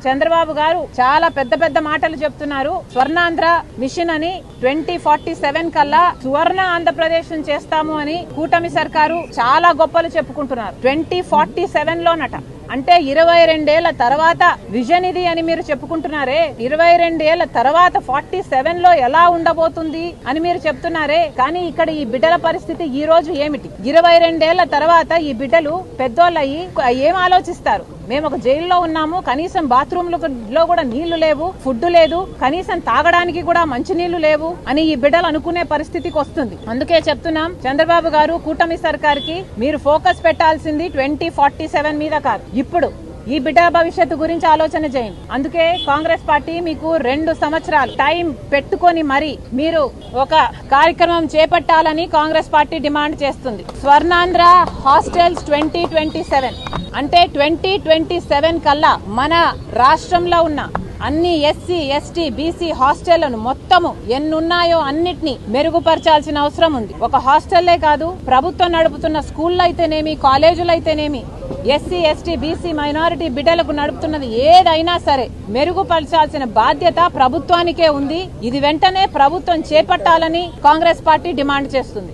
చంద్రబాబు గారు చాలా పెద్ద పెద్ద మాటలు చెప్తున్నారు. స్వర్ణాంధ్ర మిషన్ అని 2047 కల్లా సువర్ణ ఆంధ్రప్రదేశ్ చేస్తాము అని కూటమి సర్కారు చాలా గొప్పలు చెప్పుకుంటున్నారు. 2047 లోనట, అంటే 22 ఏళ్ల తర్వాత విజన్ ఇది అని మీరు చెప్పుకుంటున్నారే. 22 ఏళ్ల తర్వాత 47 లో ఎలా ఉండబోతుంది అని మీరు చెప్తున్నారే. కానీ ఇక్కడ ఈ బిడ్డల పరిస్థితి ఈ రోజు ఏమిటి? 22 ఏళ్ల తర్వాత ఈ బిడ్డలు పెద్దోళ్ళయి ఏం ఆలోచిస్తారు? మేము ఒక జైల్లో ఉన్నాము, కనీసం బాత్రూంలో కూడా నీళ్లు లేవు, ఫుడ్ లేదు, కనీసం తాగడానికి కూడా మంచి నీళ్లు లేవు అని ఈ బిడ్డలు అనుకునే పరిస్థితికి వస్తుంది. అందుకే చెప్తున్నాం, చంద్రబాబు గారు, కూటమి సర్కార్కి మీరు ఫోకస్ పెట్టాల్సింది 2047 మీద కాదు, ఇప్పుడు ఈ బిడ్డల భవిష్యత్తు గురించి ఆలోచన చేయండి. అందుకే కాంగ్రెస్ పార్టీ మీకు 2 సంవత్సరాలు టైం పెట్టుకొని మరి మీరు ఒక కార్యక్రమం చేపట్టాలని కాంగ్రెస్ పార్టీ డిమాండ్ చేస్తుంది. స్వర్ణాంధ్ర హాస్టల్స్ 2027 అంటే 2027 కల్లా మన రాష్ట్రంలో ఉన్న అన్ని ఎస్సీ, ఎస్టీ, బీసీ హాస్టళ్లను మొత్తము ఎన్నున్నాయో అన్నిటినీ మెరుగుపరచాల్సిన అవసరం ఉంది. ఒక హాస్టల్లే కాదు, ప్రభుత్వం నడుపుతున్న స్కూళ్ళు అయితేనేమి, కాలేజీలు అయితేనేమి, ఎస్సీ, ఎస్టీ, బీసీ, మైనారిటీ బిడ్డలకు నడుపుతున్నది ఏదైనా సరే మెరుగుపరచాల్సిన బాధ్యత ప్రభుత్వానికే ఉంది. ఇది వెంటనే ప్రభుత్వం చేపట్టాలని కాంగ్రెస్ పార్టీ డిమాండ్ చేస్తుంది.